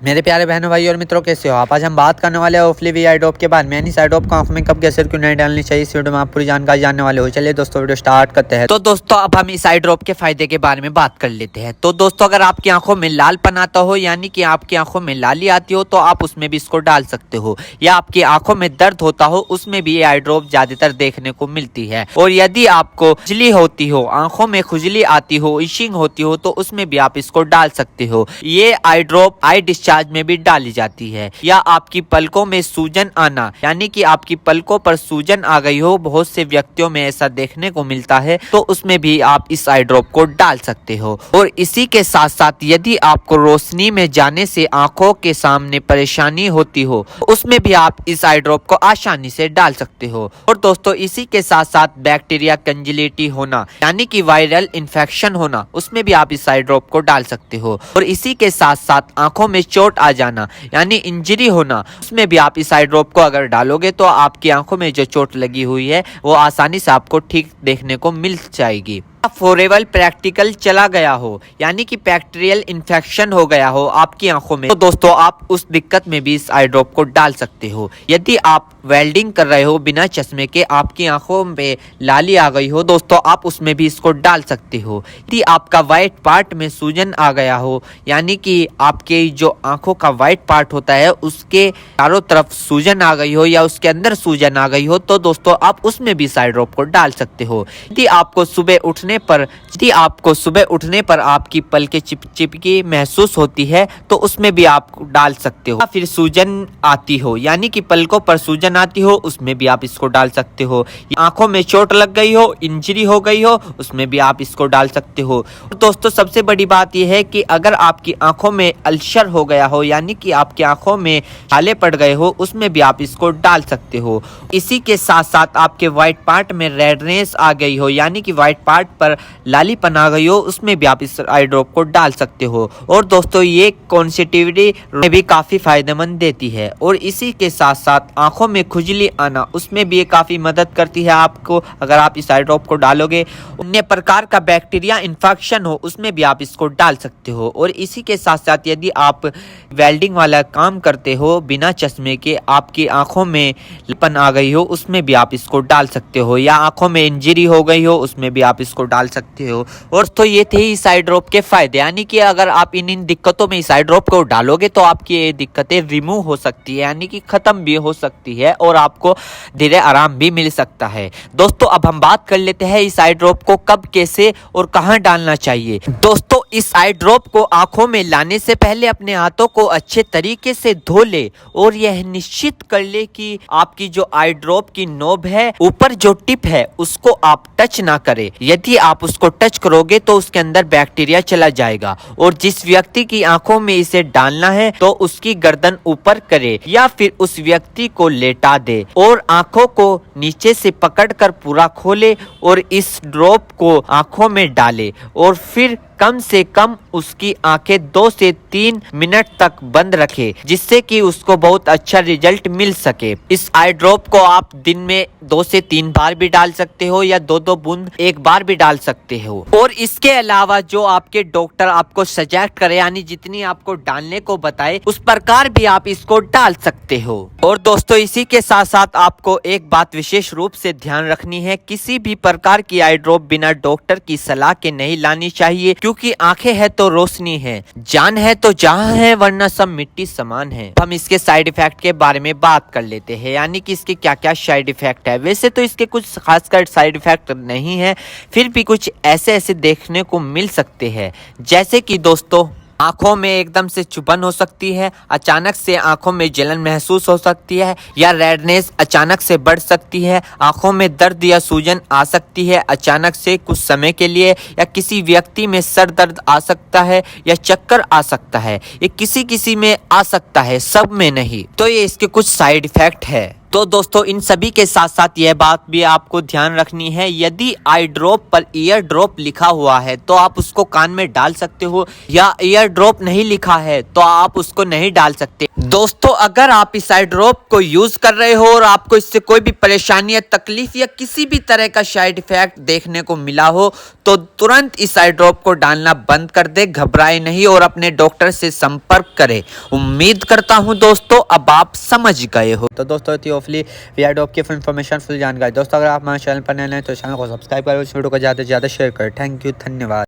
मेरे प्यारे बहनों भाई और मित्रों, कैसे हो आप। आज हम बात करने वाले हैं ओफ्ली वी आई ड्रॉप के बारे में, यानी इस आई ड्रॉप को आंखों में कब कैसे क्यों नहीं डालनी चाहिए। इस वीडियो में आप पूरी जानकारी जानने वाले हो। चलिए दोस्तों वीडियो स्टार्ट करते हैं। तो दोस्तों अब हम इस आई ड्रॉप के फायदे के बारे में बात कर लेते हैं। तो दोस्तों अगर आपकी आंखों में लालपन आता हो, यानी कि आपकी आंखों में लाली आती हो, तो आप उसमें भी इसको डाल सकते हो। या आपकी आंखों में दर्द होता हो, उसमें भी ये आई ड्रॉप ज्यादातर देखने को मिलती है। और यदि आपको खुजली होती हो, आंखों में खुजली आती हो, इशिंग होती हो, तो उसमें भी आप इसको डाल सकते हो। ये आई ड्रॉप आई डिस्चार्ज में भी डाली जाती है। या आपकी पलकों में सूजन आना, यानी कि आपकी पलकों पर सूजन आ गई हो, बहुत से व्यक्तियों में ऐसा देखने को मिलता है, तो उसमें भी आप इस आई ड्रॉप को डाल सकते हो। और इसी के साथ साथ यदि आपको रोशनी में जाने से आंखों के सामने परेशानी होती हो, उसमें भी आप इस आई ड्रॉप को आसानी से डाल सकते हो। और दोस्तों इसी के साथ साथ बैक्टीरिया कंजिलिटी होना, यानी कि वायरल इन्फेक्शन होना, उसमें भी आप इस आई ड्रॉप को डाल सकते हो। और इसी के साथ साथ आंखों में चोट आ जाना, यानी इंजरी होना, उसमें भी आप इस आई ड्रॉप को अगर डालोगे तो आपकी आंखों में जो चोट लगी हुई है वो आसानी से आपको ठीक देखने को मिल जाएगी। फॉरेबल प्रैक्टिकल चला गया हो, यानी कि बैक्टीरियल इन्फेक्शन हो गया हो आपकी आंखों में, तो दोस्तों आप उस दिक्कत में भी इस आई ड्रॉप को डाल सकते हो। यदि आप वेल्डिंग कर रहे हो बिना चश्मे के, आपकी आंखों में लाली आ गई हो, दोस्तों आप उसमें भी इसको डाल सकते हो। यदि आपका व्हाइट पार्ट में सूजन आ गया हो, यानी कि आपके जो आंखों का व्हाइट पार्ट होता है उसके चारों तरफ सूजन आ गई हो या उसके अंदर सूजन आ गई हो, तो दोस्तों आप उसमें भी इस आई ड्रॉप को डाल सकते हो। यदि आपको सुबह उठने पर आपकी पलकें चिपचिपकी महसूस होती है, तो उसमें भी आप डाल सकते हो। फिर सूजन आती हो, यानी कि पलकों पर सूजन आती हो, उसमें भी आप इसको डाल सकते हो। आंखों में चोट लग गई हो, इंजरी हो गई हो, उसमें भी आप इसको डाल सकते हो। दोस्तों सबसे बड़ी बात यह है कि अगर आपकी आंखों में अल्सर हो गया हो, यानी कि आपकी आंखों में छाले पड़ गए हो, उसमें भी आप इसको डाल सकते हो। इसी के साथ साथ आपके व्हाइट पार्ट में रेडनेस आ गई हो, यानी कि व्हाइट पार्ट पर लालीपन आ गई हो, उसमें भी आप इस आई ड्रॉप को डाल सकते हो। और दोस्तों ये कॉन्सेटिविटी में भी काफी फायदेमंद देती है। और इसी के साथ साथ आंखों में खुजली आना, उसमें भी ये काफी मदद करती है आपको। अगर आप इस आई ड्रॉप को डालोगे, अन्य प्रकार का बैक्टीरिया इन्फेक्शन हो, उसमें भी आप इसको डाल सकते हो। और इसी के साथ साथ यदि आप वेल्डिंग वाला काम करते हो बिना चश्मे के, आपकी आंखों में लालीपन आ गई हो, उसमें भी आप इसको डाल सकते हो। या आंखों में इंजरी हो गई हो, उसमें भी आप इसको डाल सकते हो। और तो ये थे इस आई ड्रॉप के फायदे, यानी कि अगर आप इन दिक्कतों में इस आई ड्रॉप को डालोगे तो आपकी ये दिक्कतें रिमूव हो सकती है, यानी कि खत्म भी हो सकती है और आपको धीरे आराम भी मिल सकता है। दोस्तों अब हम बात कर लेते हैं इस आई ड्रॉप को कब, कैसे और कहां डालना चाहिए। दोस्तों इस आई ड्रॉप को आंखों में लाने से पहले अपने हाथों को अच्छे तरीके से धो ले और यह निश्चित कर ले कि आपकी जो आई ड्रॉप की नोब है, ऊपर जो टिप है, उसको आप टच ना करें। यदि आप उसको टच करोगे तो उसके अंदर बैक्टीरिया चला जाएगा। और जिस व्यक्ति की आंखों में इसे डालना है तो उसकी गर्दन ऊपर करे या फिर उस व्यक्ति को लेटा दे और आंखों को नीचे से पकड़कर पूरा खोले और इस ड्रॉप को आंखों में डाले। और फिर कम से कम उसकी आंखें 2 से 3 मिनट तक बंद रखे, जिससे कि उसको बहुत अच्छा रिजल्ट मिल सके। इस आई ड्रॉप को आप दिन में 2 से 3 बार भी डाल सकते हो या 2-2 बूंद एक बार भी डाल सकते हो। और इसके अलावा जो आपके डॉक्टर आपको सजेस्ट करे, यानी जितनी आपको डालने को बताए, उस प्रकार भी आप इसको डाल सकते हो। और दोस्तों इसी के साथ साथ आपको एक बात विशेष रूप से ध्यान रखनी है, किसी भी प्रकार की आई ड्रॉप बिना डॉक्टर की सलाह के नहीं लानी चाहिए, क्योंकि आंखें है तो रोशनी है, जान है तो जहां है, वरना सब मिट्टी समान है। हम इसके साइड इफेक्ट के बारे में बात कर लेते हैं, यानी कि इसके क्या क्या साइड इफेक्ट है। वैसे तो इसके कुछ खासकर साइड इफेक्ट नहीं है, फिर भी कुछ ऐसे ऐसे देखने को मिल सकते हैं, जैसे कि दोस्तों आंखों में एकदम से चुभन हो सकती है, अचानक से आंखों में जलन महसूस हो सकती है, या रेडनेस अचानक से बढ़ सकती है, आंखों में दर्द या सूजन आ सकती है अचानक से कुछ समय के लिए, या किसी व्यक्ति में सर दर्द आ सकता है या चक्कर आ सकता है। ये किसी किसी में आ सकता है, सब में नहीं। तो ये इसके कुछ साइड इफेक्ट है। तो दोस्तों इन सभी के साथ साथ यह बात भी आपको ध्यान रखनी है, यदि आई ड्रॉप पर ईयर ड्रॉप लिखा हुआ है तो आप उसको कान में डाल सकते हो, या ईयर ड्रॉप नहीं लिखा है तो आप उसको नहीं डाल सकते। दोस्तों अगर आप इस आई ड्रॉप को यूज कर रहे हो और आपको इससे कोई भी परेशानी या तकलीफ या किसी भी तरह का साइड इफेक्ट देखने को मिला हो तो तुरंत इस आई ड्रॉप को डालना बंद कर दे, घबराए नहीं और अपने डॉक्टर से संपर्क करें। उम्मीद करता हूं दोस्तों अब आप समझ गए हो। तो दोस्तों होपफुली आई ड्रॉप की फुल इन्फॉर्मेशन, फुल जानकारी। दोस्तों अगर आप हमारे चैनल पर नए हैं तो चैनल को सब्सक्राइब करें, इस वीडियो को ज़्यादा से ज़्यादा शेयर करें। थैंक यू, धन्यवाद।